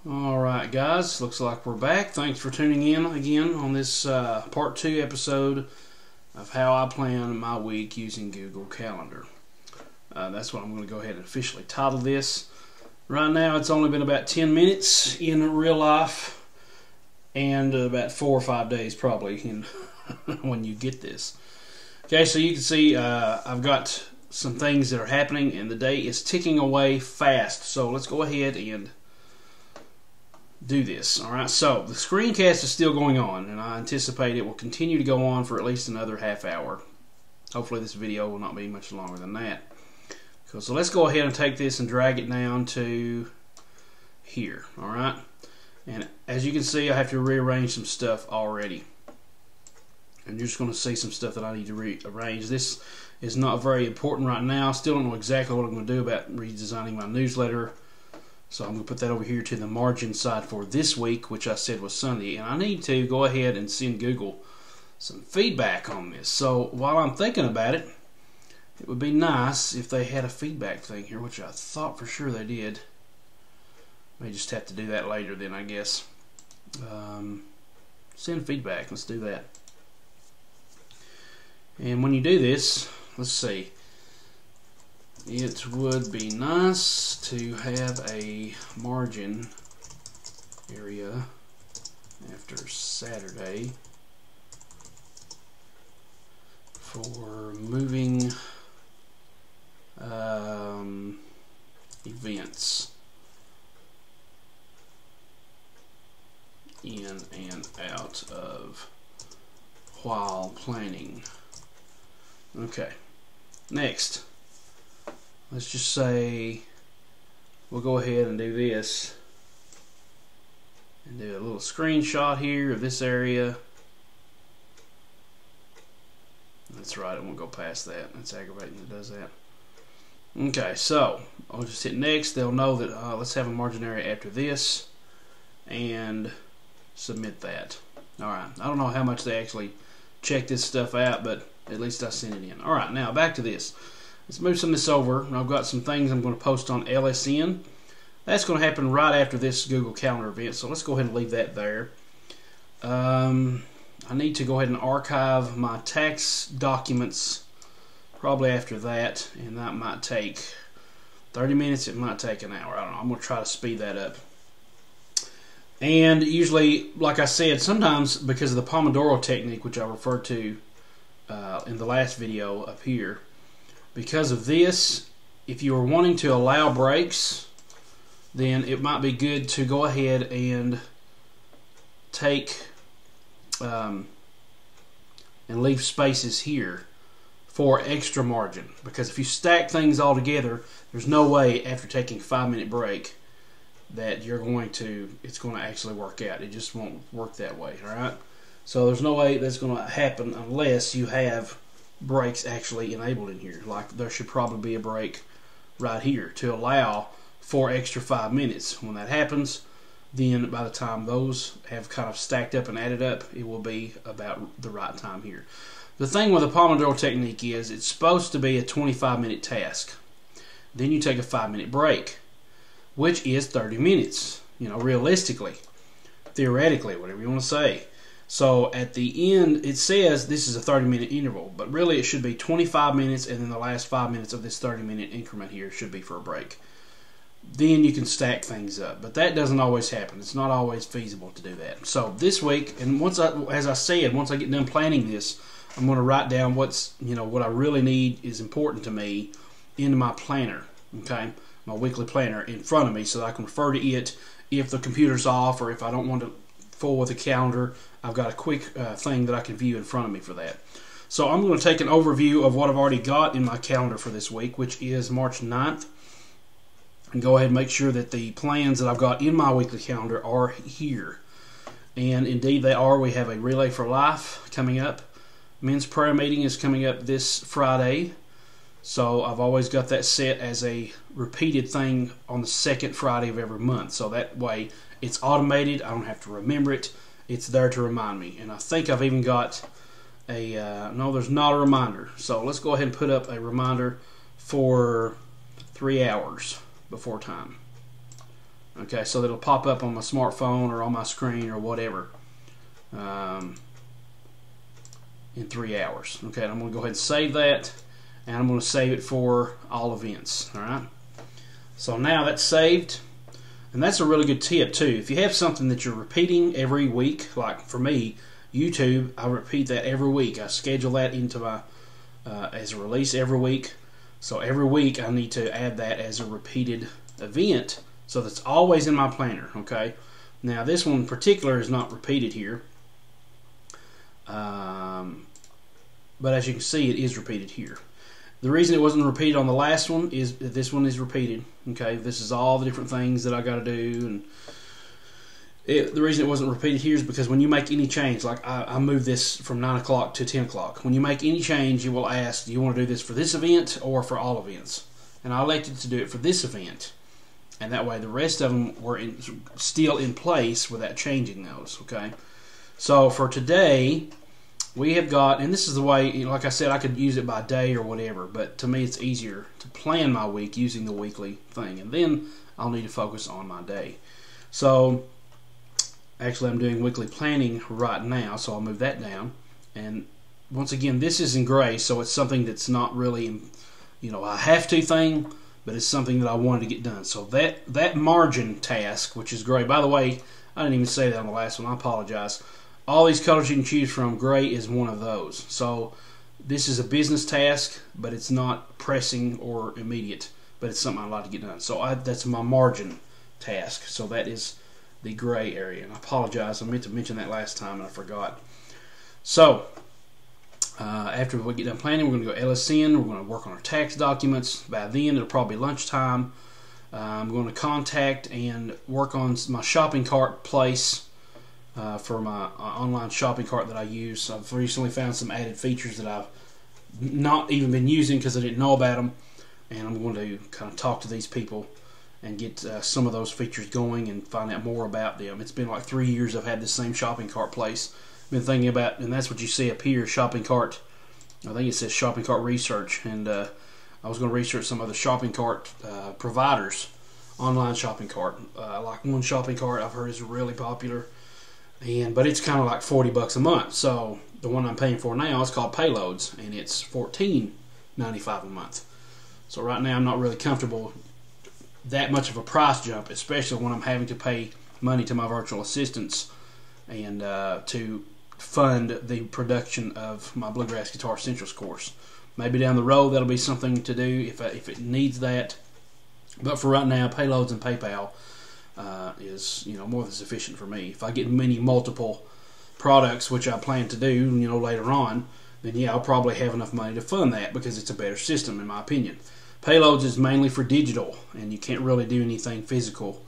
Alright guys, looks like we're back. Thanks for tuning in again on this part 2 episode of how I plan my week using Google Calendar. That's what I'm going to go ahead and officially title this. Right now it's only been about 10 minutes in real life and about 4 or 5 days probably when you get this. Okay, so you can see I've got some things that are happening and the day is ticking away fast. So let's go ahead and do this. Alright, so the screencast is still going on and I anticipate it will continue to go on for at least another half hour. Hopefully this video will not be much longer than that. So let's go ahead and take this and drag it down to here. Alright, and as you can see I have to rearrange some stuff already. And you're just going to see some stuff that I need to rearrange. This is not very important right now. I still don't know exactly what I'm going to do about redesigning my newsletter. So I'm going to put that over here to the margin side for this week, which I said was Sunday. And I need to go ahead and send Google some feedback on this. So while I'm thinking about it, it would be nice if they had a feedback thing here, which I thought for sure they did. May just have to do that later then, I guess. Send feedback. Let's do that. And when you do this, let's see. It would be nice to have a margin area after Saturday for moving events in and out of while planning. Okay, next. Let's just say we'll go ahead and do this and do a little screenshot here of this area. That's right, it won't go past that. That's aggravating that it does that. Okay, so I'll just hit next. They'll know that let's have a margin area after this and submit that. Alright, I don't know how much they actually check this stuff out, but at least I sent it in. Alright, now back to this. Let's move some of this over. I've got some things I'm going to post on LSN. That's going to happen right after this Google Calendar event, so let's go ahead and leave that there. I need to go ahead and archive my tax documents probably after that, and that might take 30 minutes, it might take an hour. I don't know. I'm going to try to speed that up. And usually, like I said, sometimes because of the Pomodoro Technique, which I referred to in the last video up here, because of this, if you are wanting to allow breaks, then it might be good to go ahead and take and leave spaces here for extra margin. Because if you stack things all together, there's no way after taking a 5-minute break that it's going to actually work out. It just won't work that way. All right. So there's no way that's going to happen unless you have breaks actually enabled in here. Like there should probably be a break right here to allow for extra 5 minutes. When that happens, then by the time those have kind of stacked up and added up, it will be about the right time here. The thing with the Pomodoro Technique is it's supposed to be a 25-minute task. Then you take a 5-minute break, which is 30 minutes, realistically, theoretically, whatever you want to say. So at the end, it says this is a 30-minute interval, but really it should be 25 minutes, and then the last 5 minutes of this 30-minute increment here should be for a break. Then you can stack things up, but that doesn't always happen. It's not always feasible to do that. So this week, and as I said, once I get done planning this, I'm going to write down what I really need is important to me into my planner, okay, my weekly planner in front of me, so that I can refer to it if the computer's off or if I don't want to fool with the calendar. I've got a quick thing that I can view in front of me for that. So I'm going to take an overview of what I've already got in my calendar for this week, which is March 9th, and go ahead and make sure that the plans that I've got in my weekly calendar are here. And indeed they are. We have a Relay for Life coming up. Men's prayer meeting is coming up this Friday. So I've always got that set as a repeated thing on the second Friday of every month. So that way it's automated. I don't have to remember it. It's there to remind me. And I think I've even got a, no, there's not a reminder. So let's go ahead and put up a reminder for 3 hours before time. Okay, so that it'll pop up on my smartphone or on my screen or whatever in 3 hours. Okay, and I'm going to go ahead and save that, and I'm going to save it for all events. All right. So now that's saved, and that's a really good tip too. If you have something that you're repeating every week, like for me, YouTube, I repeat that every week. I schedule that into my as a release every week. So every week I need to add that as a repeated event, so that's always in my planner. Okay. Now this one in particular is not repeated here, but as you can see, it is repeated here. The reason it wasn't repeated on the last one is that this one is repeated. Okay, this is all the different things that I got to do, and the reason it wasn't repeated here is because when you make any change, like I moved this from 9 o'clock to 10 o'clock. When you make any change, you will ask, do you want to do this for this event or for all events? And I elected to do it for this event, and that way the rest of them were still in place without changing those. Okay, so for today, we have got, and this is the way, like I said, I could use it by day or whatever, but to me it's easier to plan my week using the weekly thing, and then I'll need to focus on my day. So actually I'm doing weekly planning right now, so I'll move that down. And once again, this is in gray, so it's something that's not really, a have-to thing, but it's something that I wanted to get done. So that margin task, which is gray, by the way, I didn't even say that on the last one, I apologize. All these colors you can choose from, gray is one of those. So this is a business task, but it's not pressing or immediate, but it's something I'd like to get done. So that's my margin task. So that is the gray area. And I apologize, I meant to mention that last time and I forgot. So after we get done planning, we're going to go LSN. We're going to work on our tax documents. By then, it'll probably be lunchtime. I'm going to contact and work on my shopping cart place. For my online shopping cart that I use. I've recently found some added features that I've not even been using because I didn't know about them, and I'm going to kind of talk to these people and get some of those features going and find out more about them. It's been like 3 years I've had this same shopping cart place. Been thinking about, and that's what you see up here, shopping cart. I think it says shopping cart research, and I was going to research some other shopping cart providers, online shopping cart. Like one shopping cart I've heard is really popular. But it's kind of like $40 a month. So the one I'm paying for now is called Payloads, and it's $14.95 a month. So right now I'm not really comfortable that much of a price jump, especially when I'm having to pay money to my virtual assistants and to fund the production of my Bluegrass Guitar Essentials course. Maybe down the road that'll be something to do if it needs that. But for right now, Payloads and PayPal is more than sufficient for me. If I get multiple products, which I plan to do later on, then yeah, I'll probably have enough money to fund that because it's a better system in my opinion. Payloads is mainly for digital, and you can't really do anything physical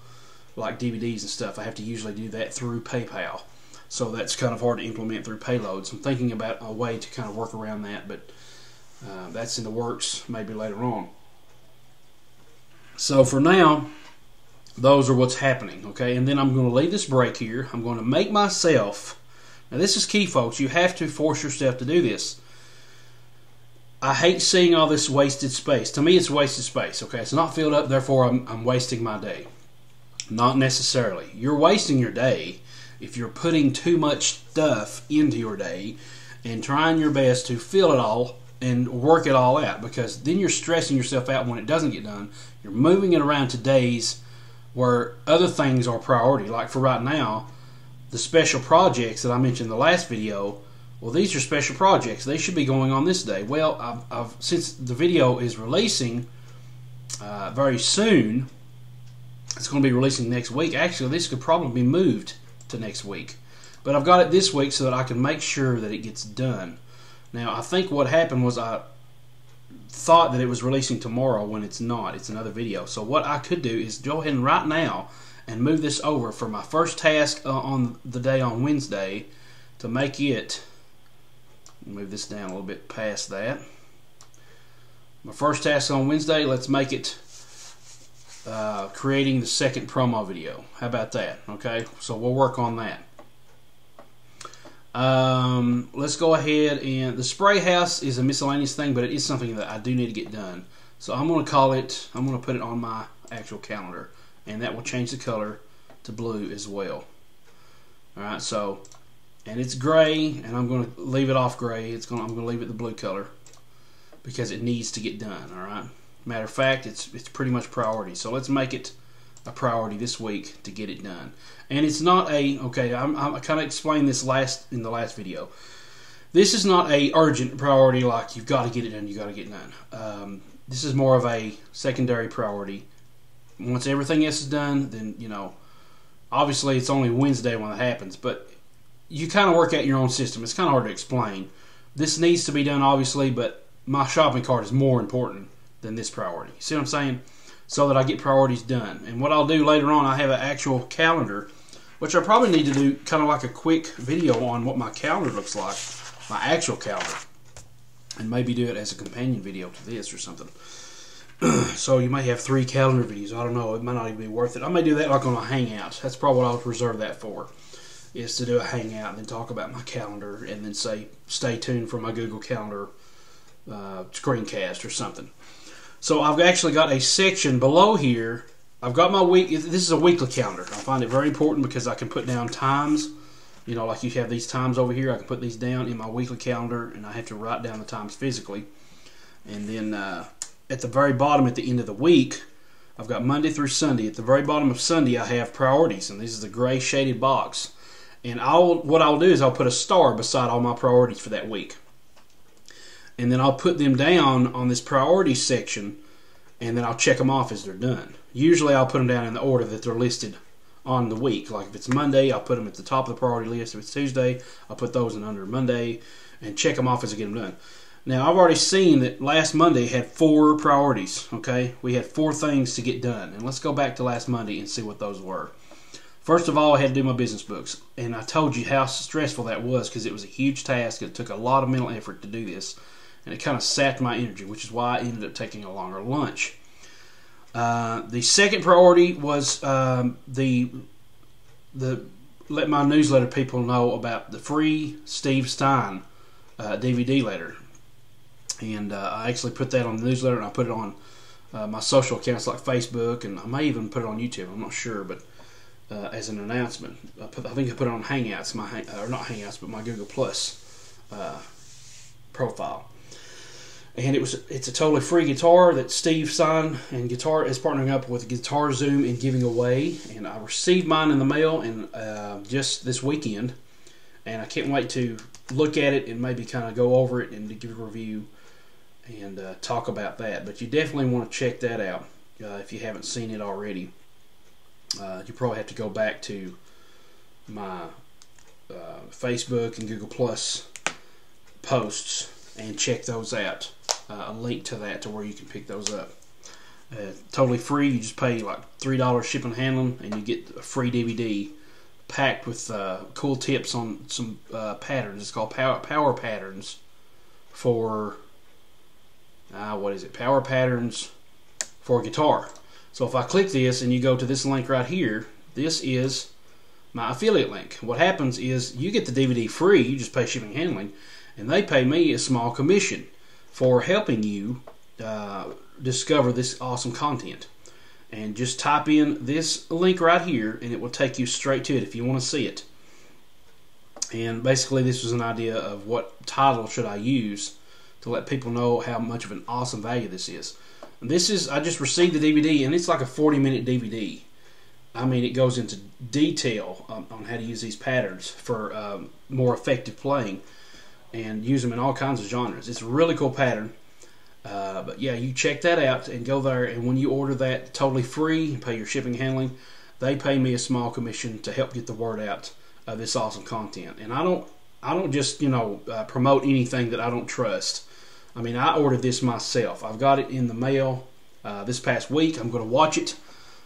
like DVDs and stuff. I have to usually do that through PayPal, so that's kind of hard to implement through Payloads. I'm thinking about a way to kind of work around that, but that's in the works maybe later on. So for now, those are what's happening, okay? And then I'm going to leave this break here. I'm going to make myself, now this is key, folks. You have to force yourself to do this. I hate seeing all this wasted space. To me, it's wasted space, okay? It's not filled up, therefore I'm wasting my day. Not necessarily. You're wasting your day if you're putting too much stuff into your day and trying your best to fill it all and work it all out, because then you're stressing yourself out when it doesn't get done. You're moving it around to days where other things are priority. Like for right now, the special projects that I mentioned in the last video, well, these are special projects. They should be going on this day. Well, since the video is releasing very soon, it's going to be releasing next week. Actually, this could probably be moved to next week. But I've got it this week so that I can make sure that it gets done. Now, I think what happened was I thought that it was releasing tomorrow when it's not. It's another video. So what I could do is go ahead and right now and move this over for my first task on the day on Wednesday to make it, move this down a little bit past that. My first task on Wednesday, let's make it creating the second promo video. How about that? Okay, so we'll work on that. Let's go ahead, and the spray house is a miscellaneous thing, but it is something that I do need to get done. So I'm going to call it, I'm going to put it on my actual calendar and that will change the color to blue as well. Alright, so, and it's gray, and I'm going to leave it off gray. I'm going to leave it the blue color because it needs to get done. Alright, matter of fact, it's pretty much priority. So let's make it a priority this week to get it done. And it's not a, okay, I kind of explained this in the last video. This is not a urgent priority like you've got to get it done, you've got to get it done. This is more of a secondary priority. Once everything else is done, then, you know, obviously it's only Wednesday when it happens, but you kind of work out your own system. It's kind of hard to explain. This needs to be done, obviously, but my shopping cart is more important than this priority. See what I'm saying? So that I get priorities done. And what I'll do later on, I have an actual calendar, which I probably need to do kind of like a quick video on what my calendar looks like, my actual calendar, and maybe do it as a companion video to this or something. So you may have 3 calendar videos. I don't know. It might not even be worth it. I may do that like on a Hangout. That's probably what I'll reserve that for, is to do a Hangout and then talk about my calendar and then say, stay tuned for my Google Calendar screencast or something. So I've actually got a section below here. I've got my week. This is a weekly calendar. I find it very important because I can put down times. You know, like you have these times over here. I can put these down in my weekly calendar, and I have to write down the times physically. And then at the very bottom, at the end of the week, I've got Monday through Sunday. At the very bottom of Sunday, I have priorities, and this is the gray shaded box. And what I'll do is I'll put a star beside all my priorities for that week. And then I'll put them down on this priority section, and then I'll check them off as they're done. Usually I'll put them down in the order that they're listed on the week. Like if it's Monday, I'll put them at the top of the priority list. If it's Tuesday, I'll put those in under Monday and check them off as I get them done. Now, I've already seen that last Monday had 4 priorities, okay? We had 4 things to get done. And let's go back to last Monday and see what those were. First of all, I had to do my business books. And I told you how stressful that was because it was a huge task. It took a lot of mental effort to do this. And it kind of sapped my energy, which is why I ended up taking a longer lunch. The second priority was let my newsletter people know about the free Steve Stein DVD letter. And I actually put that on the newsletter, and I put it on my social accounts like Facebook, and I may even put it on YouTube. I'm not sure, but as an announcement, I think I put it on Hangouts, or not Hangouts, but my Google Plus profile. And it's a totally free guitar that Steve Stein and Guitar is partnering up with Guitar Zoom and giving away. And I received mine in the mail just this weekend, and I can't wait to look at it and maybe kind of go over it and to give a review and talk about that. But you definitely want to check that out if you haven't seen it already. You probably have to go back to my Facebook and Google Plus posts and check those out. A link to that to where you can pick those up. Totally free. You just pay like $3 shipping and handling, and you get a free DVD packed with cool tips on some patterns. It's called Power Patterns for what is it? Power Patterns for guitar. So if I click this and you go to this link right here, this is my affiliate link. What happens is you get the DVD free. You just pay shipping and handling, and they pay me a small commission for helping you discover this awesome content. And just type in this link right here, and it will take you straight to it if you want to see it. And basically, this was an idea of what title should I use to let people know how much of an awesome value this is. And this is, I just received the DVD, and it's like a 40-minute DVD. I mean, it goes into detail on how to use these patterns for more effective playing, and use them in all kinds of genres. It's a really cool pattern. But yeah, you check that out and go there, and when you order that totally free and pay your shipping and handling, they pay me a small commission to help get the word out of this awesome content. And I don't just, promote anything that I don't trust. I mean, I ordered this myself. I've got it in the mail this past week. I'm going to watch it.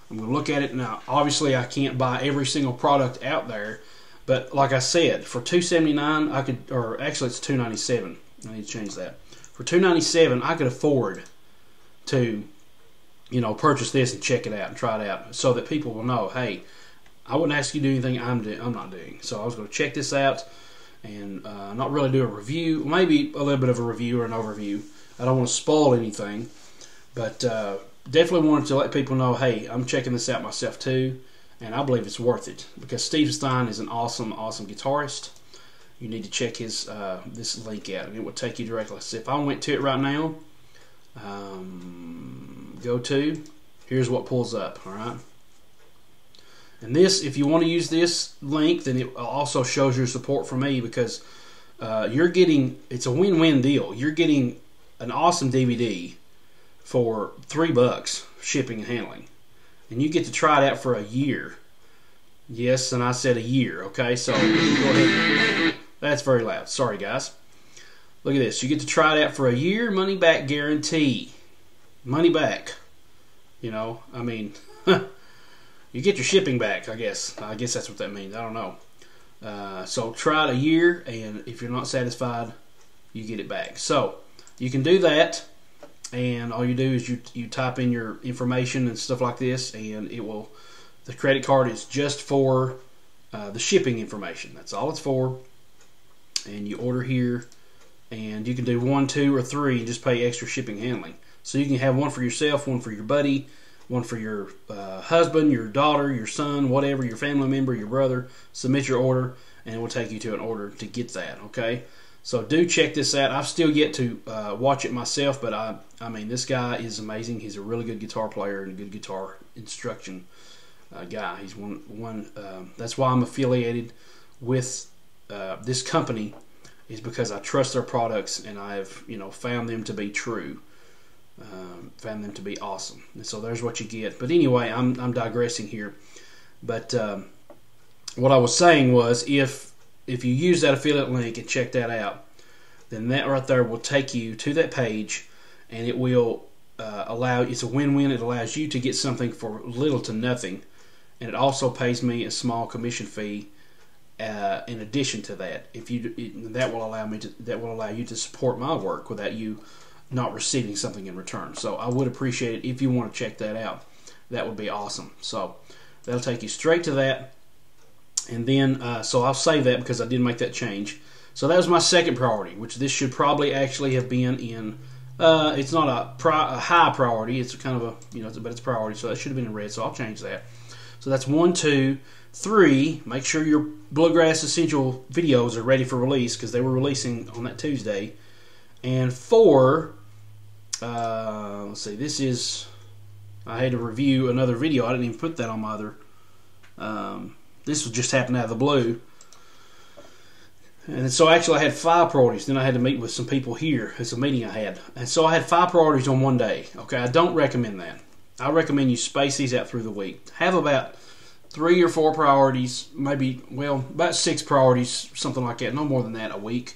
I'm going to look at it. Now, obviously, I can't buy every single product out there. But like I said, for $279, I could, or actually it's $297. I need to change that. For $297, I could afford to, purchase this and check it out and try it out, so that people will know, hey, I wouldn't ask you to do anything I'm not doing. So I was going to check this out and not really do a review, maybe a little bit of a review or an overview. I don't want to spoil anything, but definitely wanted to let people know, hey, I'm checking this out myself too, and I believe it's worth it because Steve Stein is an awesome, awesome guitarist. You need to check his this link out, and it will take you directly. So if I went to it right now, go to, here's what pulls up, all right? And this, if you want to use this link, then it also shows your support for me because you're getting, it's a win-win deal. You're getting an awesome DVD for $3 shipping and handling. And you get to try it out for a year. Yes, and I said a year, okay? So go ahead. That's very loud. Sorry, guys. Look at this. You get to try it out for a year, money back guarantee. Money back. You know, I mean, you get your shipping back, I guess. I guess that's what that means. I don't know. So try it a year, and if you're not satisfied, you get it back. So you can do that, and all you do is you type in your information and stuff like this, and it will. The credit card is just for the shipping information. That's all it's for. And you order here, and you can do 1, 2, or 3 and just pay extra shipping handling. So you can have one for yourself, one for your buddy, one for your husband, your daughter, your son, whatever, your family member, your brother. Submit your order, and it will take you to an order to get that, okay? So do check this out. I've still yet to watch it myself, but I mean, this guy is amazing. He's a really good guitar player and a good guitar instruction guy. He's one. That's why I'm affiliated with this company, is because I trust their products, and I've found them to be true, found them to be awesome. And so there's what you get. But anyway, I'm digressing here. But what I was saying was, if you use that affiliate link and check that out, then that right there will take you to that page, and it will allow. It's a win-win. It allows you to get something for little to nothing, and it also pays me a small commission fee. In addition to that, that will allow you to support my work without you not receiving something in return. So I would appreciate it if you want to check that out. That would be awesome. So that'll take you straight to that, and then so I'll save that because I did make that change. So that was my second priority, which this should probably actually have been in. It's not a high priority. It's kind of a but it's priority. So that should have been in red. So I'll change that. So that's 1, 2, 3, make sure your Bluegrass Essential videos are ready for release because they were releasing on that Tuesday. And 4, let's see, this is, I had to review another video. I didn't even put that on my other, this was just happened out of the blue. And so actually I had 5 priorities. Then I had to meet with some people here. It's a meeting I had. And so I had 5 priorities on one day. Okay, I don't recommend that. I recommend you space these out through the week. Have about 3 or 4 priorities, maybe, well, about 6 priorities, something like that. No more than that a week.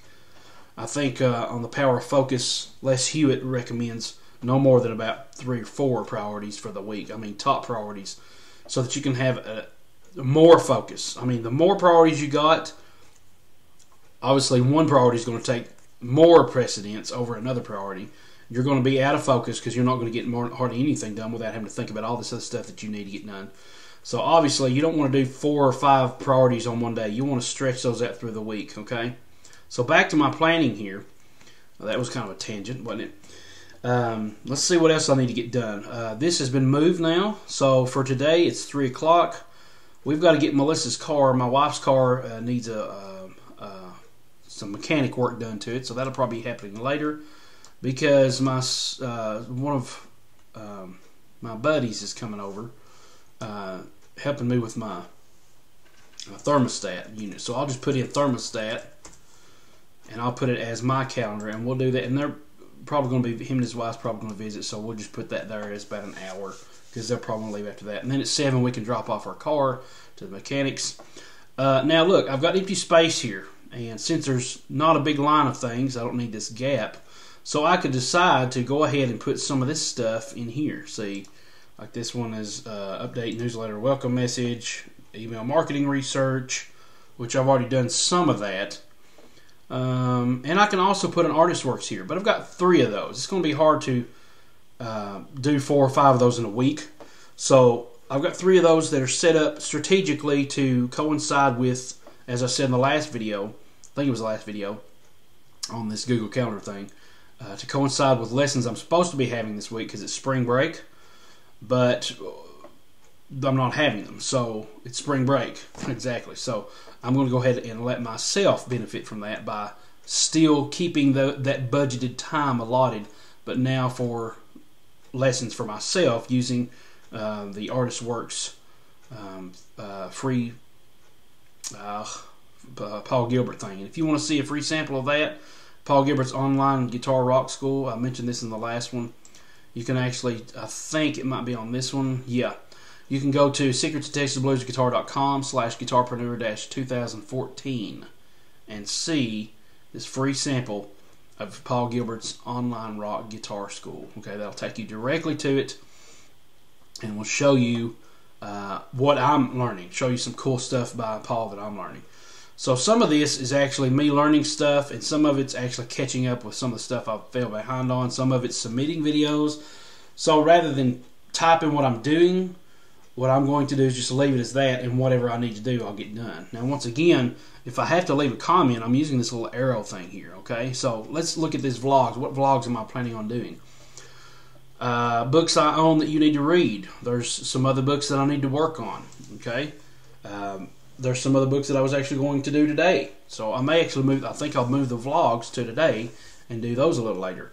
I think on the Power of Focus, Les Hewitt recommends no more than about 3 or 4 priorities for the week. I mean, top priorities, so that you can have more focus. I mean, the more priorities you got, obviously one priority is going to take more precedence over another priority. You're going to be out of focus because you're not going to get hardly anything done without having to think about all this other stuff that you need to get done. So obviously you don't want to do 4 or 5 priorities on one day. You want to stretch those out through the week, okay? So back to my planning here. Well, that was kind of a tangent, wasn't it? Let's see what else I need to get done. This has been moved now. So for today, it's 3 o'clock. We've got to get Melissa's car. My wife's car needs some mechanic work done to it. So that'll probably be happening later. Because one of my buddies is coming over, helping me with my thermostat unit. So I'll just put in thermostat, and I'll put it as my calendar, and we'll do that. And they're probably going to be, him and his wife's probably going to visit, so we'll just put that there as about an hour, because they'll probably leave after that. And then at 7 we can drop off our car to the mechanics. Now look, I've got empty space here, and since there's not a big line of things, I don't need this gap. So I could decide to go ahead and put some of this stuff in here. See, like this one is update newsletter welcome message, email marketing research, which I've already done some of that. And I can also put an artist works here, but I've got 3 of those. It's going to be hard to do 4 or 5 of those in a week. So I've got 3 of those that are set up strategically to coincide with, as I said in the last video, I think it was the last video on this Google Calendar thing, to coincide with lessons I'm supposed to be having this week because it's spring break. but I'm not having them. So it's spring break. Exactly. So I'm going to go ahead and let myself benefit from that by still keeping that budgeted time allotted, but now for lessons for myself using the Artist Works free Paul Gilbert thing. And if you want to see a free sample of that, Paul Gilbert's online guitar rock school, I mentioned this in the last one. You can actually, I think it might be on this one. Yeah. You can go to secretsofTexasBluesGuitar.com/guitarpreneur-2014 and see this free sample of Paul Gilbert's online rock guitar school. Okay, that'll take you directly to it and will show you what I'm learning. Show you some cool stuff by Paul that I'm learning. So some of this is actually me learning stuff, and some of it's actually catching up with some of the stuff I fell behind on. Some of it's submitting videos. So rather than typing what I'm doing, what I'm going to do is just leave it as that, and whatever I need to do, I'll get done. Now, once again, if I have to leave a comment, I'm using this little arrow thing here, okay? So let's look at these vlogs. What vlogs am I planning on doing? Books I own that you need to read. There's some other books that I need to work on, okay? There's some other books that I was actually going to do today. So I may actually move, I think I'll move the vlogs to today and do those a little later.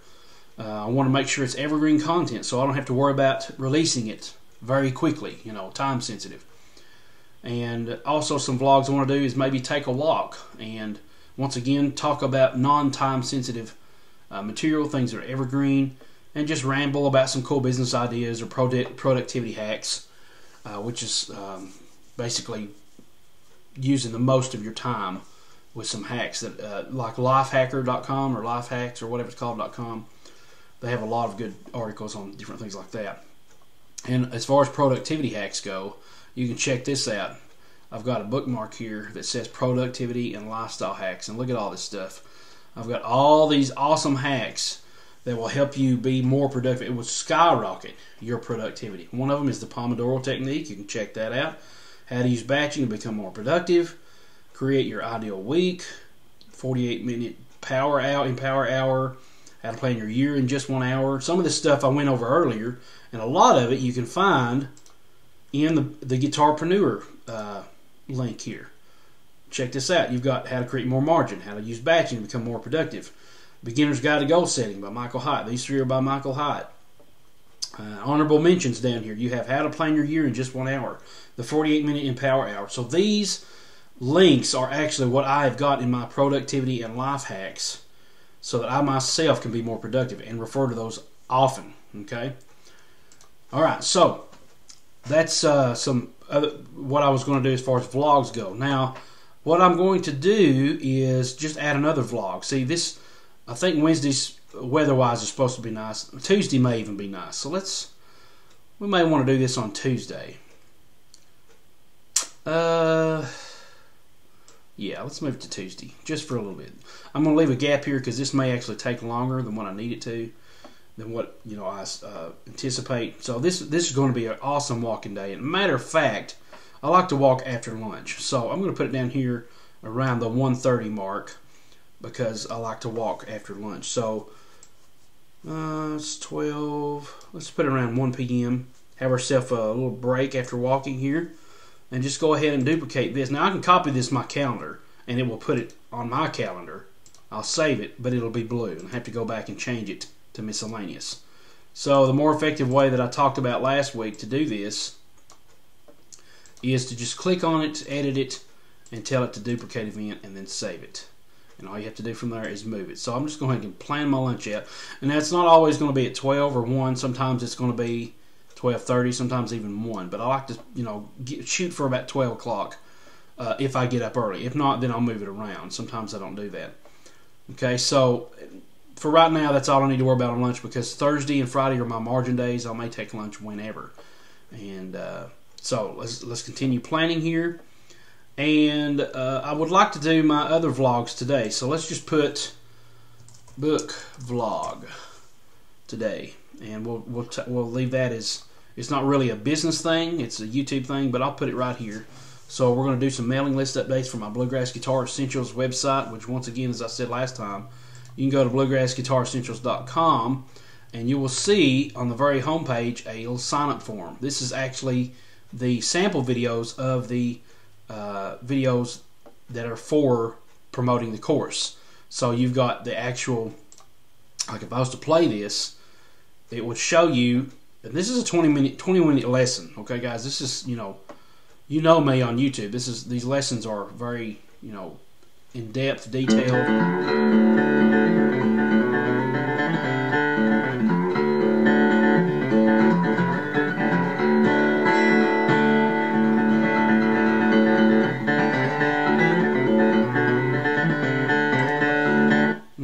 I want to make sure it's evergreen content so I don't have to worry about releasing it very quickly, you know, time sensitive. And also some vlogs I want to do is maybe take a walk and once again talk about non-time sensitive material, things that are evergreen, and just ramble about some cool business ideas or productivity hacks, which is basically using the most of your time with some hacks that like lifehacker.com or lifehacks or whatever it's called.com. They have a lot of good articles on different things like that. And as far as productivity hacks go, you can check this out. I've got a bookmark here that says productivity and lifestyle hacks, and look at all this stuff. I've got all these awesome hacks that will help you be more productive. It will skyrocket your productivity. One of them is the Pomodoro Technique. You can check that out. How to use batching to become more productive. Create your ideal week. 48-minute power hour. How to plan your year in just 1 hour. Some of this stuff I went over earlier, and a lot of it you can find in the Guitarpreneur link here. Check this out. You've got how to create more margin, how to use batching to become more productive. Beginner's Guide to Goal Setting by Michael Hyatt. These three are by Michael Hyatt. Honorable mentions down here. You have how to plan your year in just 1 hour. The 48-minute Empower Hour. So these links are actually what I've got in my productivity and life hacks so that I myself can be more productive and refer to those often. Okay? Alright, so that's some other, what I was going to do as far as vlogs go. Now, what I'm going to do is just add another vlog. See, this, I think Wednesdays, weather-wise, is supposed to be nice. Tuesday may even be nice. So we may want to do this on Tuesday. Yeah, let's move to Tuesday, just for a little bit. I'm going to leave a gap here because this may actually take longer than what I need it to, than what I anticipate. So this is going to be an awesome walking day. And matter of fact, I like to walk after lunch. So I'm going to put it down here around the 1:30 mark because I like to walk after lunch. So it's 12. Let's put it around 1 p.m. Have ourselves a little break after walking here. And just go ahead and duplicate this. Now I can copy this to my calendar and it will put it on my calendar. I'll save it, but it'll be blue. And I have to go back and change it to miscellaneous. So the more effective way that I talked about last week to do this is to just click on it, edit it, and tell it to duplicate event and then save it. And all you have to do from there is move it. So I'm just going to plan my lunch out. And that's not always going to be at 12 or 1. Sometimes it's going to be 12:30, sometimes even 1. But I like to, shoot for about 12 o'clock if I get up early. If not, then I'll move it around. Sometimes I don't do that. Okay, so for right now, that's all I need to worry about on lunch because Thursday and Friday are my margin days. I may take lunch whenever. And so let's continue planning here. And I would like to do my other vlogs today. So let's just put book vlog today. And we'll leave that as, it's not really a business thing, it's a YouTube thing, but I'll put it right here. So we're going to do some mailing list updates for my Bluegrass Guitar Essentials website, which once again, as I said last time, you can go to bluegrassguitaressentials.com and you will see on the very home page a little sign-up form. This is actually the sample videos of the videos that are for promoting the course. So you've got the actual, like if I was to play this, it would show you, and this is a 20 minute lesson. Okay, guys, this is, you know me on YouTube. These lessons are very, in-depth, detailed.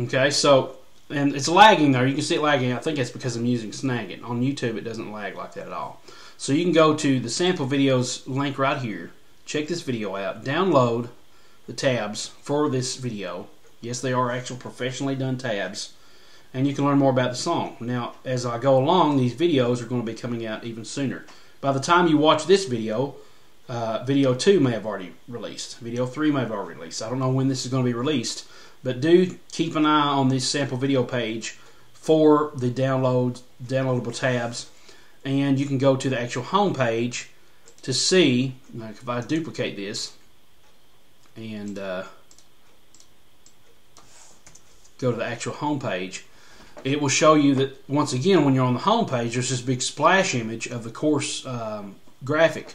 Okay, so, and it's lagging there. You can see it lagging. I think it's because I'm using Snagit. On YouTube, it doesn't lag like that at all. So you can go to the sample videos link right here. Check this video out. Download the tabs for this video. Yes, they are actual professionally done tabs. And you can learn more about the song. Now, as I go along, these videos are going to be coming out even sooner. By the time you watch this video, video 2 may have already released. Video 3 may have already released. I don't know when this is going to be released. But do keep an eye on this sample video page for the downloadable tabs, and you can go to the actual home page to see. Like if I duplicate this and go to the actual home page, it will show you that once again when you're on the home page, there's this big splash image of the course graphic,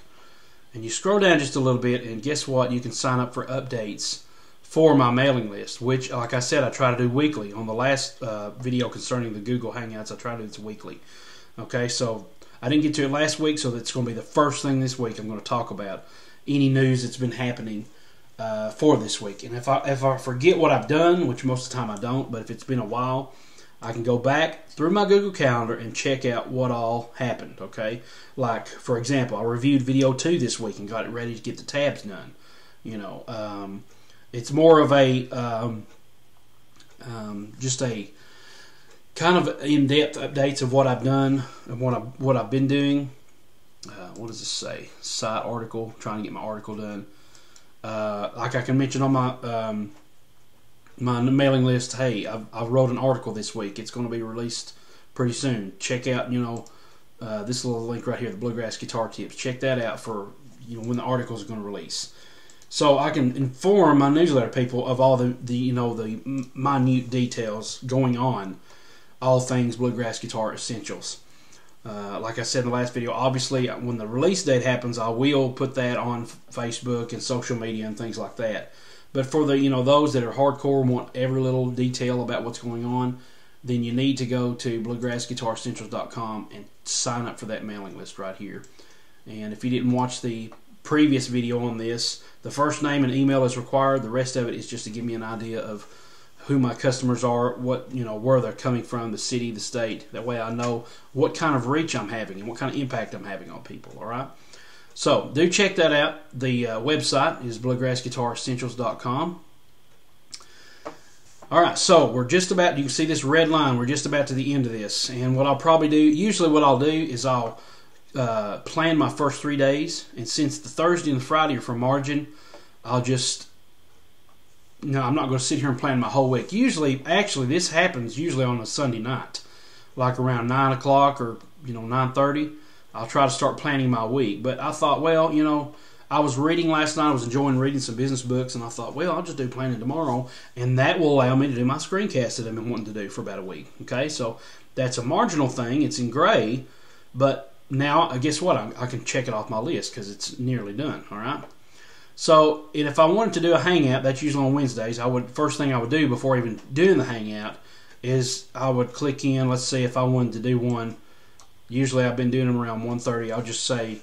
and you scroll down just a little bit, and guess what? You can sign up for updates for my mailing list, which, like I said, I try to do weekly. On the last video concerning the Google Hangouts, I try to do this weekly. Okay, so I didn't get to it last week, so that's going to be the first thing this week I'm going to talk about. Any news that's been happening for this week. And if I forget what I've done, which most of the time I don't, but if it's been a while, I can go back through my Google Calendar and check out what all happened. Okay, like for example, I reviewed video 2 this week and got it ready to get the tabs done. It's more of a just a kind of in-depth updates of what I've done and what I've been doing. What does this say? Site article. Trying to get my article done. Like I can mention on my my mailing list. Hey, I wrote an article this week. It's going to be released pretty soon. Check out this little link right here, the Bluegrass Guitar Tips. Check that out for when the article is going to release. So I can inform my newsletter people of all the minute details going on, all things bluegrass guitar essentials. Like I said in the last video, obviously when the release date happens, I will put that on Facebook and social media and things like that. But for the those that are hardcore and want every little detail about what's going on, then you need to go to bluegrassguitaressentials.com and sign up for that mailing list right here. And if you didn't watch the previous video on this, the first name and email is required. The rest of it is just to give me an idea of who my customers are, what where they're coming from, the city, the state. That way I know what kind of reach I'm having and what kind of impact I'm having on people. All right. So do check that out. The website is bluegrassguitaressentials.com. All right. So we're just about. You can see this red line. We're just about to the end of this. And what I'll probably do. Usually, what I'll do is I'll plan my first 3 days, and since the Thursday and the Friday are for margin, I'll just I'm not going to sit here and plan my whole week. Actually this happens usually on a Sunday night, like around 9 o'clock or 9:30. I'll try to start planning my week. But I thought, well, I was reading last night. I was enjoying reading some business books, and I thought, well, I'll just do planning tomorrow, and that will allow me to do my screencast that I've been wanting to do for about a week. Okay, so that's a marginal thing. It's in gray, but now, guess what? I can check it off my list because it's nearly done. All right. So, and if I wanted to do a hangout, that's usually on Wednesdays. First thing I would do before even doing the hangout is I would click in. Let's see if I wanted to do one. Usually, I've been doing them around 1:30. I'll just say,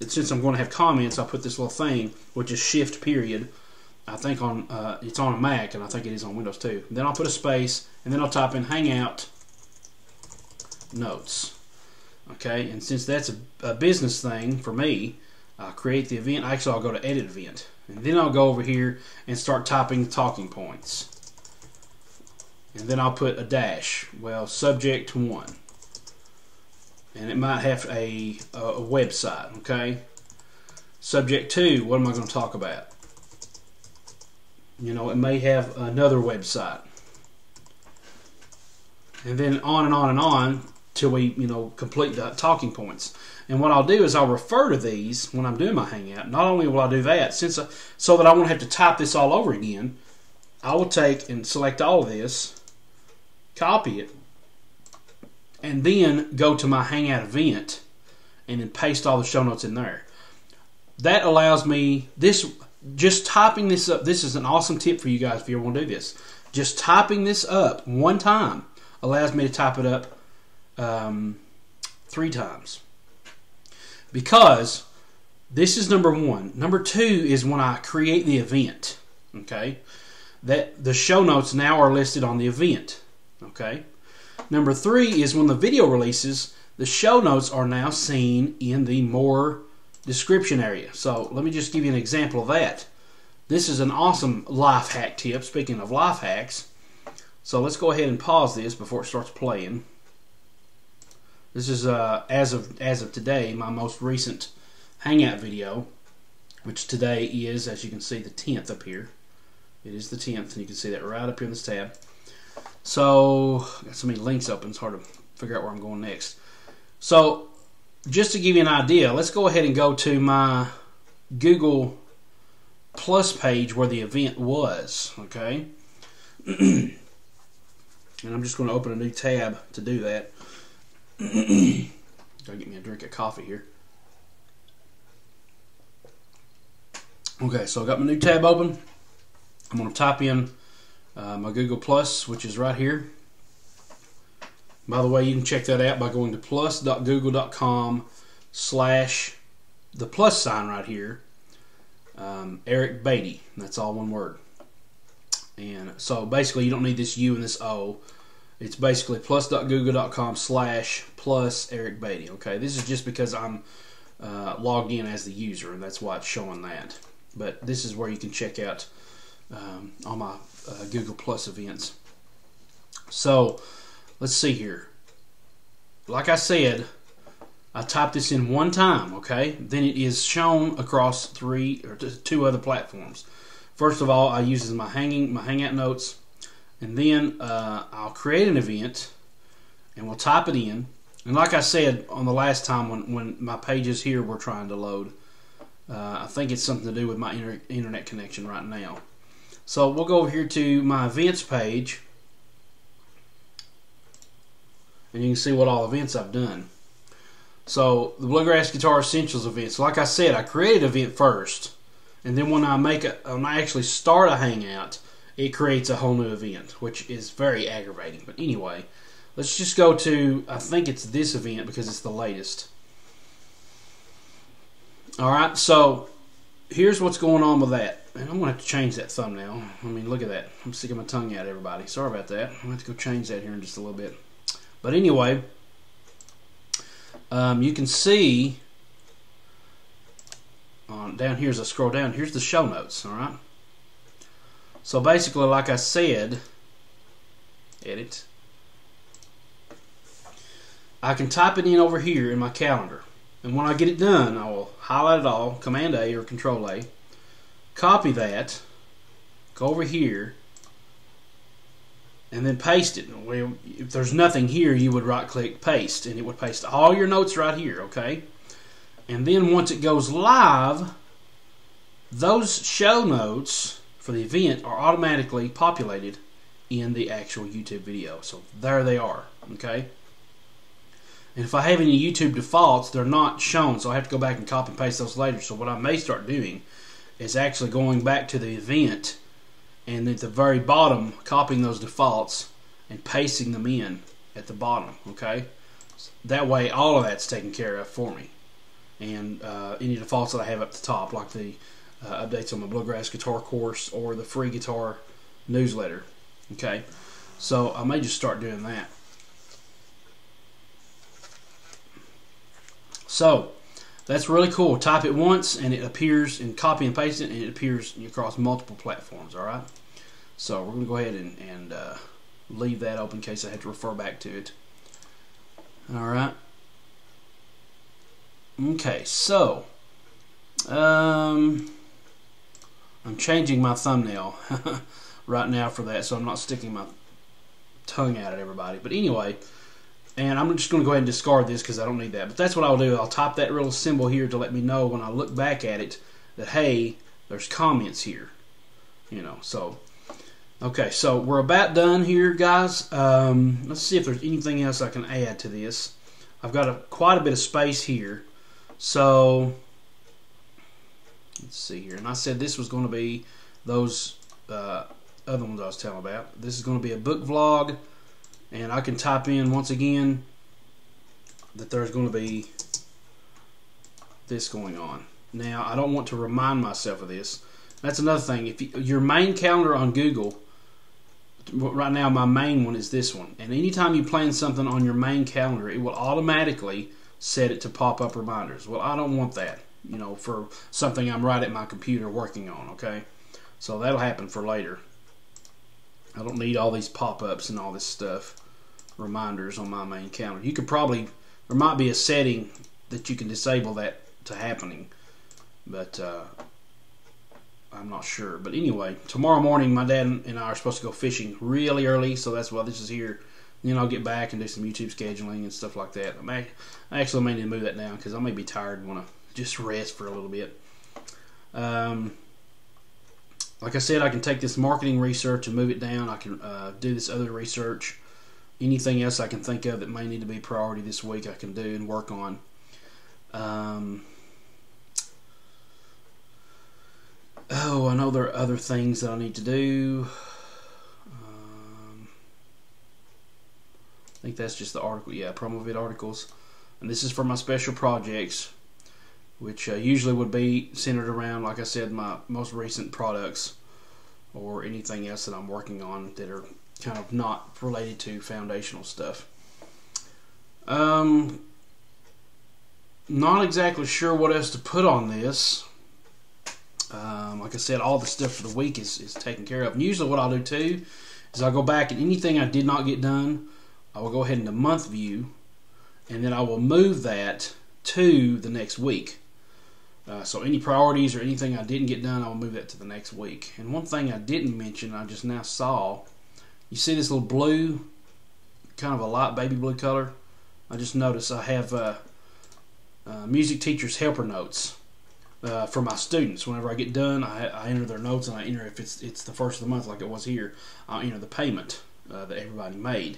since I'm going to have comments, I'll put this little thing, which is shift period. I think it's on a Mac, and I think it is on Windows too. Then I'll put a space, and then I'll type in Hangout Notes. Okay, and since that's a business thing for me, I'll create the event. Actually, I'll go to Edit Event, and then I'll go over here and start typing talking points. And then I'll put a dash. Well, subject 1. And it might have a website, okay? Subject 2, what am I going to talk about? It may have another website. and then on and on and on till we, complete the talking points. And what I'll do is I'll refer to these when I'm doing my Hangout. Not only will I do that, so that I won't have to type this all over again, I will take and select all of this, copy it, and then go to my Hangout event and then paste all the show notes in there. That allows me, just typing this up, this is an awesome tip for you guys if you ever want to do this. Just typing this up one time allows me to type it up 3 times. Because this is number 1. Number 2 is when I create the event. Okay? That the show notes now are listed on the event. Okay? Number 3 is when the video releases, the show notes are now seen in the more description area. So let me just give you an example of that. This is an awesome life hack tip. Speaking of life hacks, so let's go ahead and pause this before it starts playing. This is as of today, my most recent Hangout video, which today is, as you can see, the 10th up here. It is the 10th, and you can see that right up here in this tab. So, got so many links open, it's hard to figure out where I'm going next. So, just to give you an idea, let's go ahead and go to my Google Plus page where the event was, okay? And I'm just going to open a new tab to do that. Gotta get me a drink of coffee here. Okay, so I got my new tab open. I'm going to type in my Google Plus, which is right here. By the way, you can check that out by going to plus.google.com/the plus sign right here. Eric Beatty. That's all one word. And so basically you don't need this U and this O. It's basically plus.google.com/plus Eric Beatty. Okay, this is just because I'm logged in as the user, and that's why it's showing that. But this is where you can check out all my Google Plus events. So let's see here. Like I said, I typed this in one time. Okay, then it is shown across 2 other platforms. First of all, I use my Hangout notes. And then I'll create an event, and we'll type it in. And like I said on the last time when my pages here were trying to load, I think it's something to do with my internet connection right now. So we'll go over here to my events page, and you can see what all events I've done. So the Bluegrass Guitar Essentials events, like I said, I created an event first, and then when I actually start a Hangout, it creates a whole new event, which is very aggravating. But anyway, let's just go to, I think it's this event because it's the latest. Alright, so here's what's going on with that. And I'm going to have to change that thumbnail. I mean, look at that. I'm sticking my tongue out, everybody. Sorry about that. I'm going to have to go change that here in just a little bit. But anyway, you can see down here as I scroll down, here's the show notes. Alright. So basically, like I said, edit, I can type it in over here in my calendar. And when I get it done, I will highlight it all, Command A or Control A, copy that, go over here, and then paste it. Well, if there's nothing here, you would right-click Paste, and it would paste all your notes right here, okay? And then once it goes live, those show notes for the event are automatically populated in the actual YouTube video. So there they are, okay? And if I have any YouTube defaults, they're not shown, so I have to go back and copy and paste those later. So what I may start doing is actually going back to the event and at the very bottom, copying those defaults and pasting them in at the bottom, okay? That way all of that's taken care of for me. And any defaults that I have up the top, like the updates on my Bluegrass Guitar course or the free guitar newsletter. Okay, so I may just start doing that. So that's really cool. Type it once and it appears, and copy and paste it, and it appears across multiple platforms. All right. So we're going to go ahead and leave that open in case I have to refer back to it. All right. Okay, so I'm changing my thumbnail right now for that, so I'm not sticking my tongue out at everybody. But anyway, and I'm just going to go ahead and discard this because I don't need that. But that's what I'll do. I'll type that little symbol here to let me know when I look back at it that, hey, there's comments here. You know, so, okay, so we're about done here, guys. Let's see if there's anything else I can add to this. I've got quite a bit of space here. So, let's see here. And I said this was going to be those other ones I was telling about. This is going to be a book vlog. And I can type in, once again, that there's going to be this going on. Now, I don't want to remind myself of this. That's another thing. If your main calendar on Google, right now my main one is this one. And anytime you plan something on your main calendar, it will automatically set it to pop up reminders. Well, I don't want that, you know, for something I'm right at my computer working on, okay? So that'll happen for later. I don't need all these pop-ups and all this stuff, reminders on my main calendar. You could probably, there might be a setting that you can disable that to happening, but I'm not sure. But anyway, tomorrow morning my dad and I are supposed to go fishing really early, so that's why this is here. Then I'll get back and do some YouTube scheduling and stuff like that. I actually may need to move that down because I may be tired and want to just rest for a little bit. Like I said, I can take this marketing research and move it down. I can do this other research. Anything else I can think of that may need to be priority this week, I can do and work on. Oh, I know there are other things that I need to do. I think that's just the article. Yeah, promo vid articles. And this is for my special projects, which usually would be centered around, like I said, my most recent products or anything else that I'm working on that are kind of not related to foundational stuff. Not exactly sure what else to put on this. Like I said, all the stuff for the week is taken care of. And usually what I'll do too is I'll go back and anything I did not get done, I will go ahead into month view, and then I will move that to the next week. So any priorities or anything I didn't get done, I'll move that to the next week. And one thing I didn't mention, I just now saw, you see this little blue, kind of a light baby blue color? I just noticed I have music teacher's helper notes for my students. Whenever I get done, I enter their notes, and I enter if it's the first of the month like it was here, I'll enter the payment that everybody made.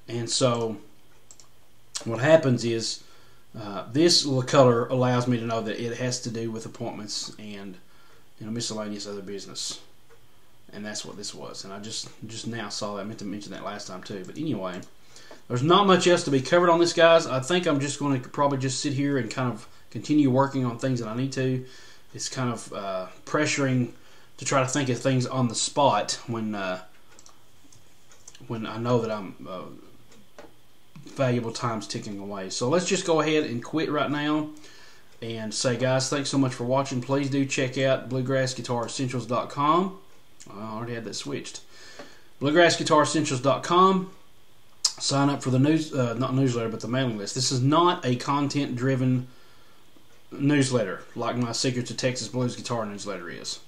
And so what happens is this little color allows me to know that it has to do with appointments and, you know, miscellaneous other business. And that's what this was. And I just now saw that. I meant to mention that last time too. But anyway, there's not much else to be covered on this, guys. I think I'm just going to probably just sit here and kind of continue working on things that I need to. It's kind of pressuring to try to think of things on the spot when I know that I'm valuable time's ticking away. So let's just go ahead and quit right now and say, guys, thanks so much for watching. Please do check out bluegrassguitaressentials.com. I already had that switched. bluegrassguitaressentials.com. Sign up for the not newsletter, but the mailing list. This is not a content-driven newsletter like my Secrets of Texas Blues Guitar newsletter is.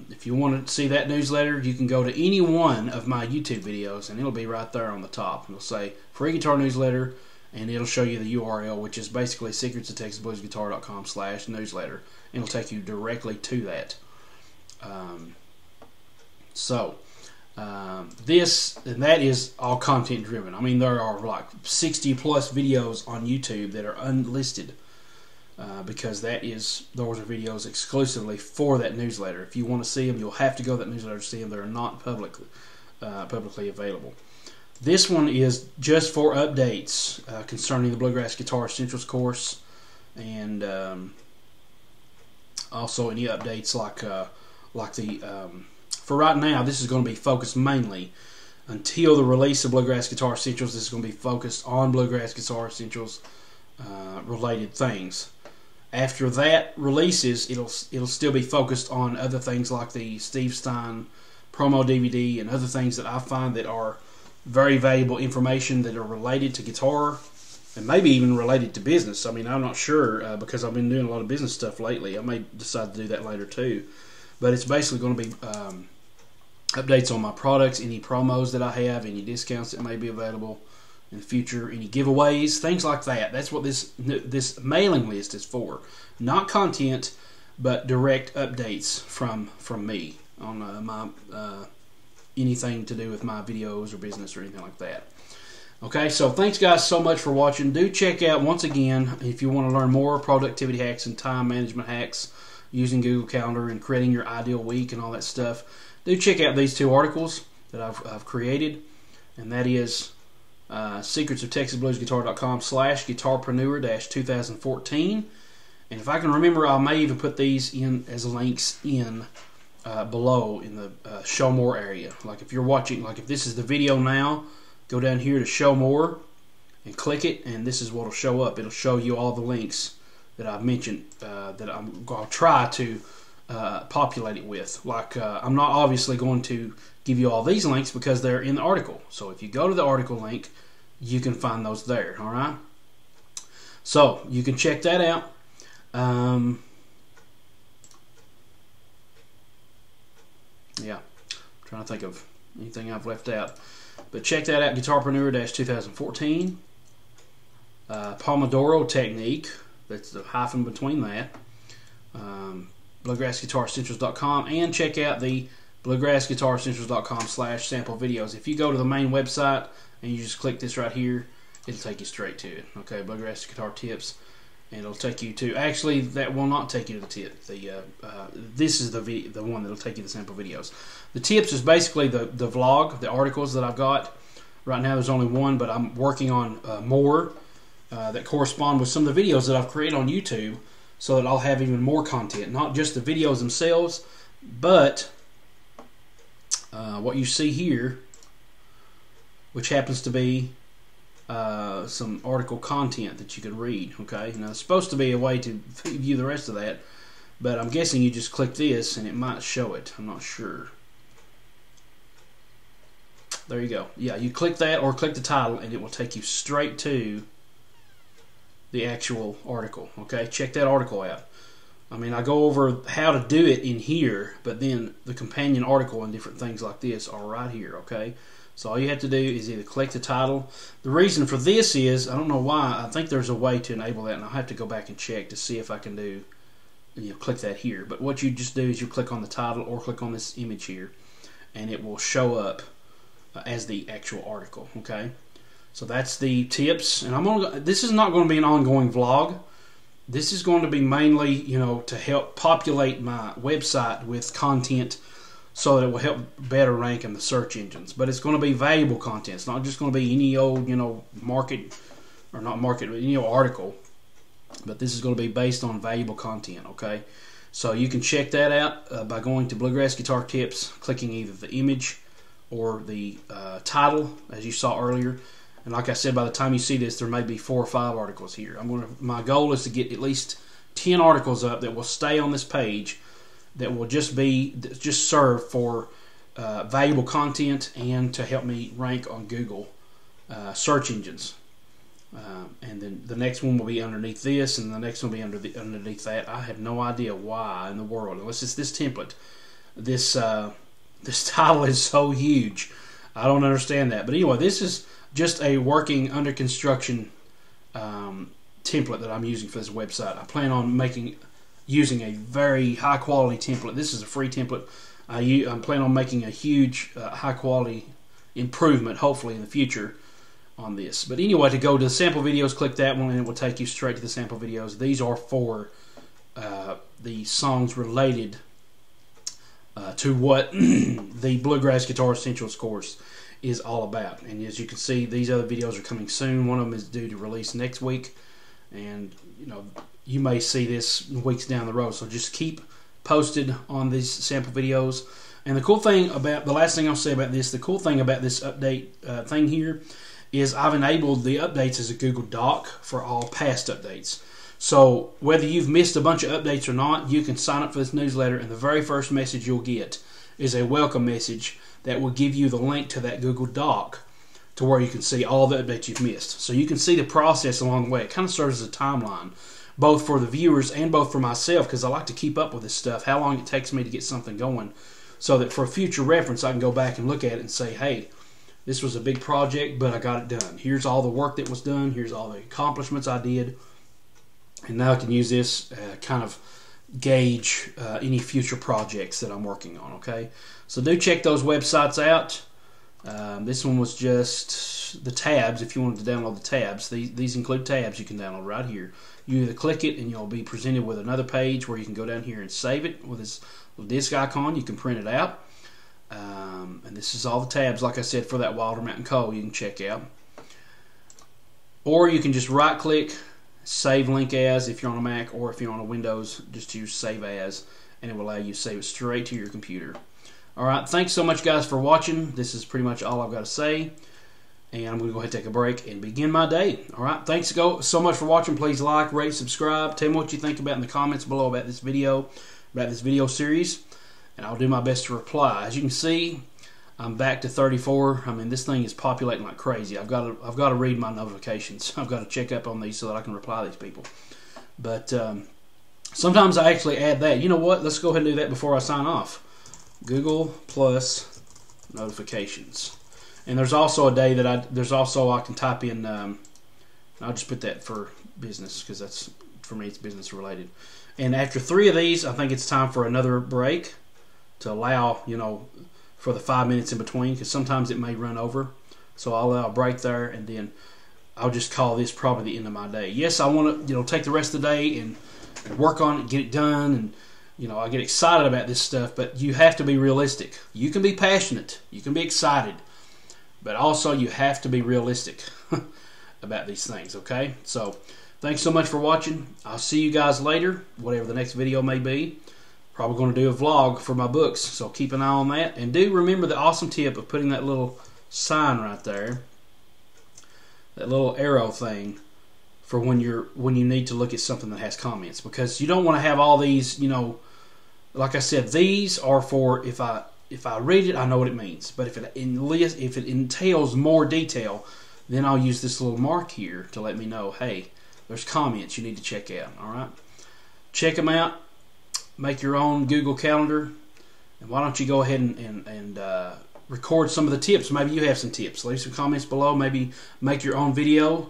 If you want to see that newsletter, you can go to any one of my YouTube videos, and it'll be right there on the top. It'll say free guitar newsletter, and it'll show you the URL, which is basically secretsoftexasbluesguitar.com/newsletter. It'll take you directly to that. This and that is all content driven. I mean, there are like 60 plus videos on YouTube that are unlisted. Because those are videos exclusively for that newsletter. If you want to see them, you'll have to go to that newsletter to see them. They're not publicly available. This one is just for updates concerning the Bluegrass Guitar Essentials course, and also any updates like for right now, this is going to be focused mainly until the release of Bluegrass Guitar Essentials. This is going to be focused on Bluegrass Guitar Essentials related things. After that releases, it'll still be focused on other things like the Steve Stein promo DVD and other things that I find that are very valuable information that are related to guitar and maybe even related to business. I mean, I'm not sure because I've been doing a lot of business stuff lately. I may decide to do that later too. But it's basically going to be updates on my products, any promos that I have, any discounts that may be available in the future, any giveaways, things like that. That's what this mailing list is for. Not content, but direct updates from me on my anything to do with my videos or business or anything like that. Okay, so thanks guys so much for watching. Do check out, once again, if you want to learn more productivity hacks and time management hacks using Google Calendar and creating your ideal week and all that stuff, do check out these 2 articles that I've created, and that is secretsofTexasBlues.com/guitarpreneur-2014. And if I can remember, I may even put these in as links in below in the show more area. Like if you're watching, like if this is the video now, go down here to show more and click it, and this is what will show up. It'll show you all the links that I've mentioned that I'll try to populate it with. Like I'm not obviously going to give you all these links because they're in the article. So if you go to the article link, you can find those there. All right. So you can check that out. Yeah, I'm trying to think of anything I've left out. But check that out, Guitarpreneur-2014. Pomodoro Technique, that's the hyphen between that. BluegrassGuitarEssentials.com, and check out the BluegrassGuitarEssentials.com/sample videos. If you go to the main website and you just click this right here, it'll take you straight to it. Okay, Bluegrass Guitar Tips, and it'll take you to, actually that will not take you to the tip. This is the one that'll take you to the sample videos. The tips is basically the vlog, the articles that I've got. Right now there's only one, but I'm working on more that correspond with some of the videos that I've created on YouTube, so that I'll have even more content, not just the videos themselves, but what you see here, which happens to be some article content that you can read. Okay, now there's supposed to be a way to view the rest of that, but I'm guessing you just click this and it might show it. I'm not sure. There you go. Yeah, you click that or click the title and it will take you straight to the actual article. Okay, check that article out. I mean, I go over how to do it in here, but then the companion article and different things like this are right here. Okay, so all you have to do is either click the title. The reason for this is, I don't know why, I think there's a way to enable that, and I'll have to go back and check to see if I can do, click that here. But what you just do is you click on the title or click on this image here, and it will show up as the actual article. Okay, so that's the tips, and this is not going to be an ongoing vlog. This is going to be mainly, to help populate my website with content so that it will help better rank in the search engines. But it's going to be valuable content. It's not just going to be any old, market, or not market, but any old article. But this is going to be based on valuable content, okay? So you can check that out by going to Bluegrass Guitar Tips, clicking either the image or the title, as you saw earlier. And like I said, by the time you see this, there may be 4 or 5 articles here. My goal is to get at least 10 articles up that will stay on this page, that will just serve for valuable content and to help me rank on Google search engines. And then the next one will be underneath this, and the next one will be underneath that. I have no idea why in the world, unless it's this template. This title is so huge. I don't understand that. But anyway, this is just a working under construction template that I'm using for this website. I plan on using a very high quality template. This is a free template. I'm planning on making a huge high quality improvement, hopefully in the future, on this. But anyway, to go to the sample videos, click that one and it will take you straight to the sample videos. These are for the songs related to what the Bluegrass Guitar Essentials course is all about. And as you can see, these other videos are coming soon. One of them is due to release next week, and you may see this weeks down the road. So just keep posted on these sample videos. And the cool thing about, the last thing I'll say about this, the cool thing about this update thing here is I've enabled the updates as a Google Doc for all past updates. So whether you've missed a bunch of updates or not, you can sign up for this newsletter, and the very first message you'll get is a welcome message that will give you the link to that Google Doc to where you can see all the updates you've missed. So you can see the process along the way. It kind of serves as a timeline, both for the viewers and both for myself, because I like to keep up with this stuff, how long it takes me to get something going. so that for future reference I can go back and look at it and say, hey, this was a big project, but I got it done. Here's all the work that was done. Here's all the accomplishments I did. And now I can use this kind of gauge any future projects that I'm working on, okay? So do check those websites out. This one was just the tabs. If you wanted to download the tabs, these include tabs you can download right here. You either click it and you'll be presented with another page where you can go down here and save it with this little disk icon. You can print it out. And this is all the tabs, like I said, for that Wilder Mountain Coal you can check out. Or you can just right click, save link as if you're on a Mac, or if you're on a Windows, just use save as, and it will allow you to save it straight to your computer. Alright, thanks so much guys for watching. This is pretty much all I've got to say. And I'm going to go ahead and take a break and begin my day. Alright, thanks so much for watching. Please like, rate, subscribe. Tell me what you think about in the comments below about this video series. And I'll do my best to reply. As you can see, I'm back to 34. I mean, this thing is populating like crazy. I've got to read my notifications. I've got to check up on these so that I can reply to these people. But sometimes I actually add that. You know what? Let's go ahead and do that before I sign off. Google Plus notifications. And there's also a day that I can type in. I'll just put that for business because that's, for me, it's business related. And after 3 of these, I think it's time for another break, to allow, you know, for the 5 minutes in between, because sometimes it may run over. So I'll allow a break there, and then I'll just call this probably the end of my day. Yes, I want to, you know, take the rest of the day and work on it, get it done, and, you know, I get excited about this stuff, but you have to be realistic. You can be passionate, you can be excited, but also you have to be realistic about these things, okay? So thanks so much for watching. I'll see you guys later, whatever the next video may be. Probably going to do a vlog for my books, so keep an eye on that. And do remember the awesome tip of putting that little sign right there, that little arrow thing, for when you need to look at something that has comments, because you don't want to have all these, you know, like I said, these are for if I read it, I know what it means. But if it entails more detail, then I'll use this little mark here to let me know, hey, there's comments you need to check out. All right, check them out. Make your own Google Calendar, and why don't you go ahead and record some of the tips. Maybe you have some tips. Leave some comments below. Maybe make your own video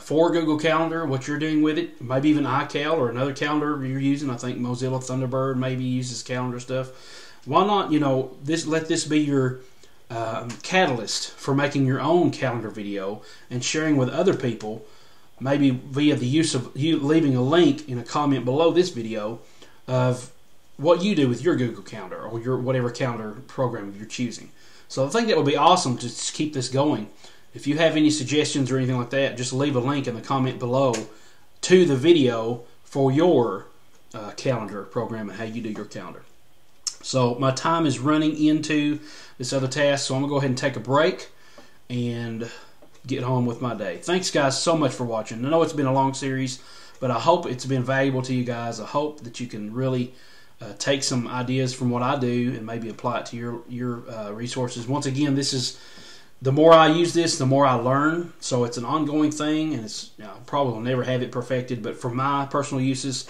for Google Calendar, what you're doing with it. Maybe even iCal or another calendar you're using. I think Mozilla Thunderbird maybe uses calendar stuff. Why not, you know, let this be your catalyst for making your own calendar video and sharing with other people, maybe via the use of you leaving a link in a comment below this video of what you do with your Google Calendar or your whatever calendar program you're choosing. So I think that would be awesome to keep this going. If you have any suggestions or anything like that, just leave a link in the comment below to the video for your calendar program and how you do your calendar. So my time is running into this other task, so I'm going to go ahead and take a break and get on with my day. Thanks guys so much for watching. I know it's been a long series, but I hope it's been valuable to you guys. I hope that you can really take some ideas from what I do and maybe apply it to your resources. Once again, this is, the more I use this, the more I learn. So it's an ongoing thing, and it's, you know, probably will never have it perfected. But for my personal uses,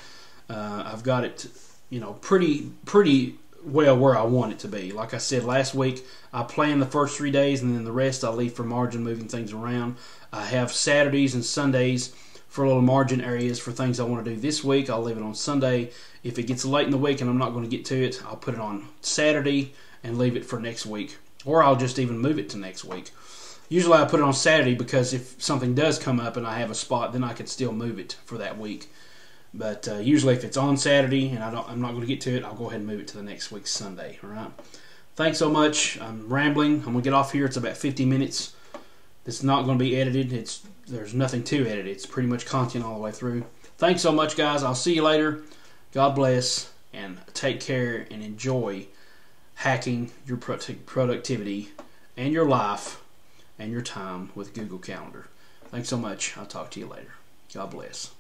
I've got it, you know, pretty well where I want it to be. Like I said last week, I plan the first 3 days, and then the rest I leave for margin, moving things around. I have Saturdays and Sundays for little margin areas for things I want to do this week. I'll leave it on Sunday. If it gets late in the week and I'm not going to get to it, I'll put it on Saturday and leave it for next week. Or I'll just even move it to next week. Usually I put it on Saturday because if something does come up and I have a spot, then I can still move it for that week. But usually if it's on Saturday and I'm not going to get to it, I'll go ahead and move it to the next week's Sunday. All right. Thanks so much. I'm rambling. I'm going to get off here. It's about 50 minutes. It's not going to be edited. There's nothing to edit. It's pretty much content all the way through. Thanks so much, guys. I'll see you later. God bless, and take care, and enjoy hacking your productivity and your life and your time with Google Calendar. Thanks so much. I'll talk to you later. God bless.